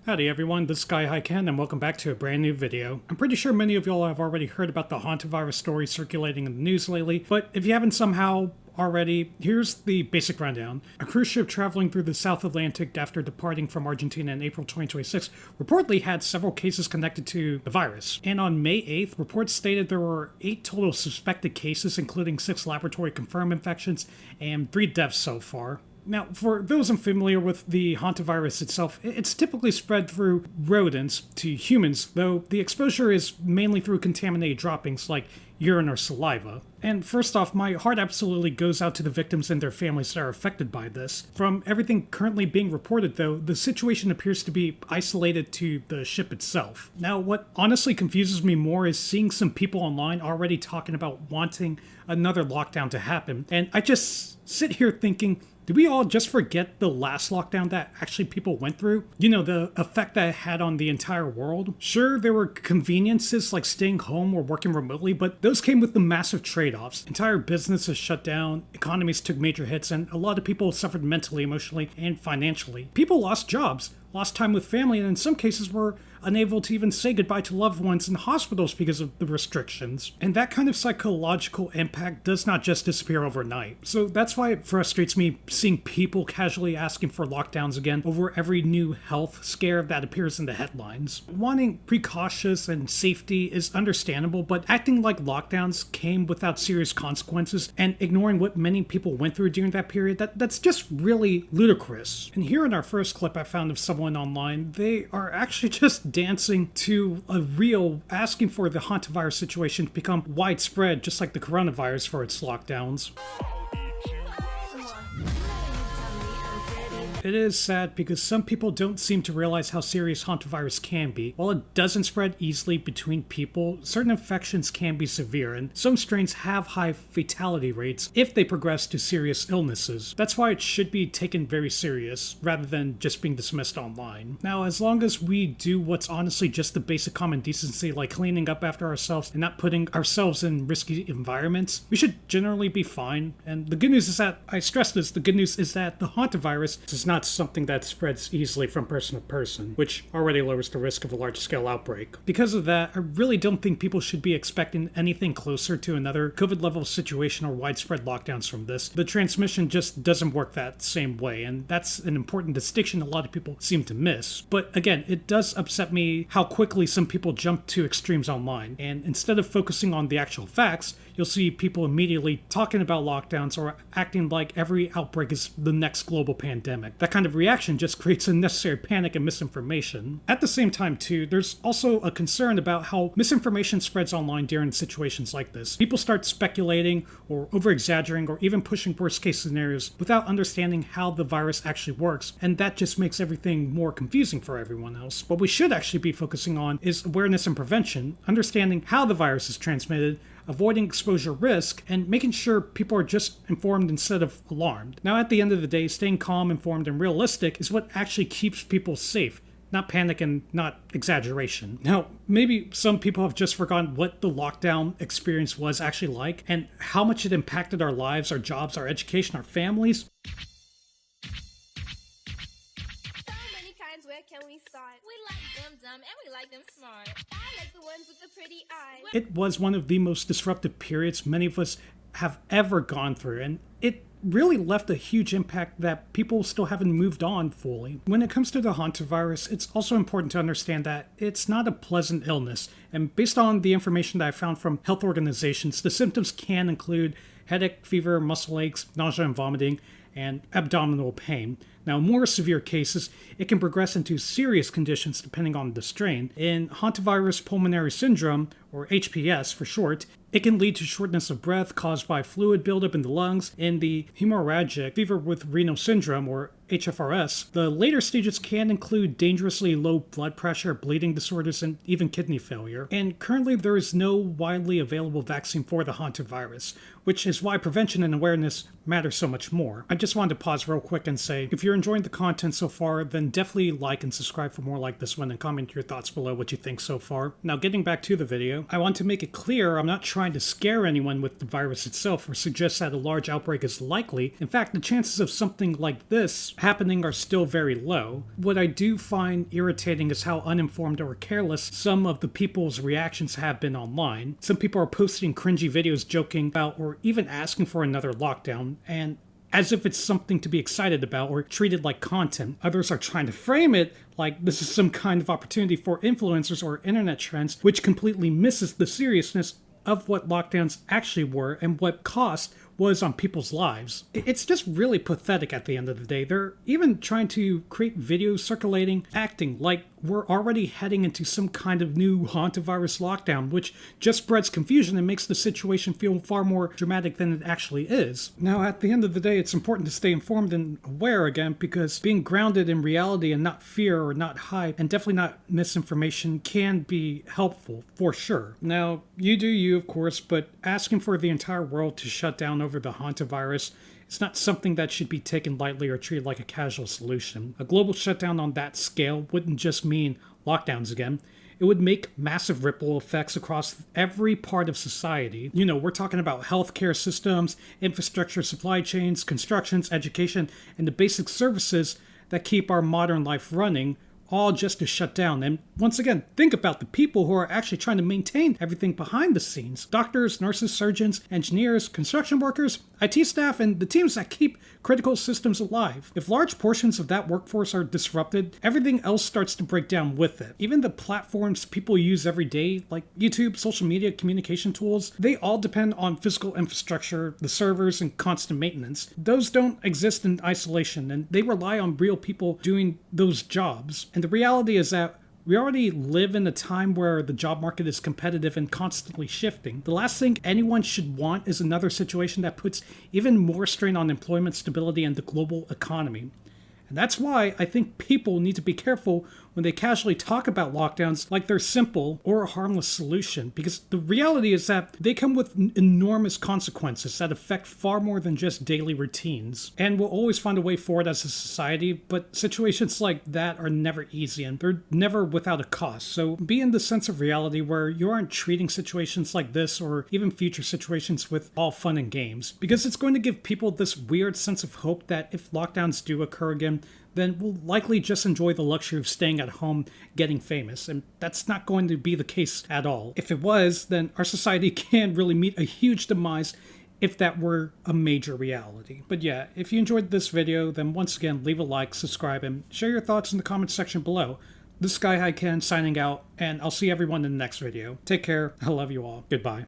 Howdy everyone, this is Sky High Ken, and welcome back to a brand new video. I'm pretty sure many of y'all have already heard about the Hantavirus story circulating in the news lately, but if you haven't somehow already, here's the basic rundown. A cruise ship traveling through the South Atlantic after departing from Argentina in April 2026 reportedly had several cases connected to the virus. And on May 8th, reports stated there were 8 total suspected cases, including 6 laboratory confirmed infections and 3 deaths so far. Now, for those unfamiliar with the hantavirus itself, it's typically spread through rodents to humans, though the exposure is mainly through contaminated droppings like urine or saliva. And first off, my heart absolutely goes out to the victims and their families that are affected by this. From everything currently being reported, though, the situation appears to be isolated to the ship itself. Now, what honestly confuses me more is seeing some people online already talking about wanting another lockdown to happen, and I just sit here thinking, did we all just forget the last lockdown that actually people went through? You know, the effect that it had on the entire world? Sure, there were conveniences like staying home or working remotely, but those came with the massive trade-offs. Entire businesses shut down, economies took major hits, and a lot of people suffered mentally, emotionally, and financially. People lost jobs, lost time with family, and in some cases were unable to even say goodbye to loved ones in hospitals because of the restrictions. And that kind of psychological impact does not just disappear overnight. So that's why it frustrates me seeing people casually asking for lockdowns again over every new health scare that appears in the headlines. Wanting precautions and safety is understandable, but acting like lockdowns came without serious consequences and ignoring what many people went through during that period, that's just really ludicrous. And here in our first clip I found of someone online, they are actually just dancing to a reel asking for the hantavirus situation to become widespread, just like the coronavirus for its lockdowns. It is sad because some people don't seem to realize how serious hantavirus can be. While it doesn't spread easily between people, certain infections can be severe, and some strains have high fatality rates if they progress to serious illnesses. That's why it should be taken very serious, rather than just being dismissed online. Now, as long as we do what's honestly just the basic common decency, like cleaning up after ourselves and not putting ourselves in risky environments, we should generally be fine. And the good news is that, I stress this, the good news is that the hantavirus does not something that spreads easily from person to person, which already lowers the risk of a large-scale outbreak. Because of that, I really don't think people should be expecting anything closer to another COVID-level situation or widespread lockdowns from this. The transmission just doesn't work that same way, and that's an important distinction a lot of people seem to miss. But again, it does upset me how quickly some people jump to extremes online, and instead of focusing on the actual facts, you'll see people immediately talking about lockdowns or acting like every outbreak is the next global pandemic. That kind of reaction just creates unnecessary panic and misinformation. At the same time, too, there's also a concern about how misinformation spreads online during situations like this. People start speculating or over-exaggerating or even pushing worst-case scenarios without understanding how the virus actually works, and that just makes everything more confusing for everyone else. What we should actually be focusing on is awareness and prevention, understanding how the virus is transmitted, avoiding exposure risk, and making sure people are just informed instead of alarmed. Now, at the end of the day, staying calm, informed, and realistic is what actually keeps people safe, not panic and not exaggeration. Now, maybe some people have just forgotten what the lockdown experience was actually like and how much it impacted our lives, our jobs, our education, our families. Where can we start? We like them dumb and we like them smart. I like the ones with the pretty eyes. It was one of the most disruptive periods many of us have ever gone through, and it really left a huge impact that people still haven't moved on fully. When it comes to the hantavirus, it's also important to understand that it's not a pleasant illness, and based on the information that I found from health organizations, the symptoms can include headache, fever, muscle aches, nausea and vomiting, and abdominal pain. Now, in more severe cases, it can progress into serious conditions depending on the strain. In hantavirus pulmonary syndrome, or HPS for short, it can lead to shortness of breath caused by fluid buildup in the lungs. In the hemorrhagic fever with renal syndrome, or HFRS, the later stages can include dangerously low blood pressure, bleeding disorders, and even kidney failure. And currently there is no widely available vaccine for the hantavirus, which is why prevention and awareness matter so much more. I just wanted to pause real quick and say, if you're you're enjoying the content so far, then definitely like and subscribe for more like this one and comment your thoughts below what you think so far. Now, getting back to the video, I want to make it clear I'm not trying to scare anyone with the virus itself or suggest that a large outbreak is likely. In fact, the chances of something like this happening are still very low. What I do find irritating is how uninformed or careless some of the people's reactions have been online. Some people are posting cringy videos joking about or even asking for another lockdown, and as if it's something to be excited about or treated like content. Others are trying to frame it like this is some kind of opportunity for influencers or internet trends, which completely misses the seriousness of what lockdowns actually were and what cost was on people's lives. It's just really pathetic at the end of the day. They're even trying to create videos circulating, acting like we're already heading into some kind of new Hantavirus lockdown, which just spreads confusion and makes the situation feel far more dramatic than it actually is. Now, at the end of the day, it's important to stay informed and aware again, because being grounded in reality and not fear or not hype, and definitely not misinformation, can be helpful for sure. Now, you do you, of course, but asking for the entire world to shut down over the Hantavirus, it's not something that should be taken lightly or treated like a casual solution. A global shutdown on that scale wouldn't just mean lockdowns again. It would make massive ripple effects across every part of society. You know, we're talking about healthcare systems, infrastructure, supply chains, constructions, education, and the basic services that keep our modern life running, all just to shut down. And once again, think about the people who are actually trying to maintain everything behind the scenes. Doctors, nurses, surgeons, engineers, construction workers, IT staff, and the teams that keep critical systems alive. If large portions of that workforce are disrupted, everything else starts to break down with it. Even the platforms people use every day, like YouTube, social media, communication tools, they all depend on physical infrastructure, the servers, and constant maintenance. Those don't exist in isolation, and they rely on real people doing those jobs. And the reality is that we already live in a time where the job market is competitive and constantly shifting. The last thing anyone should want is another situation that puts even more strain on employment stability and the global economy. And that's why I think people need to be careful when they casually talk about lockdowns like they're simple or a harmless solution, because the reality is that they come with enormous consequences that affect far more than just daily routines. And we'll always find a way forward as a society, but situations like that are never easy and they're never without a cost. So be in the sense of reality where you aren't treating situations like this or even future situations with all fun and games, because it's going to give people this weird sense of hope that if lockdowns do occur again, then we'll likely just enjoy the luxury of staying at home getting famous. And that's not going to be the case at all. If it was, then our society can really meet a huge demise if that were a major reality. But yeah, if you enjoyed this video, then once again, leave a like, subscribe, and share your thoughts in the comments section below. This is Sky High Ken signing out, and I'll see everyone in the next video. Take care. I love you all. Goodbye.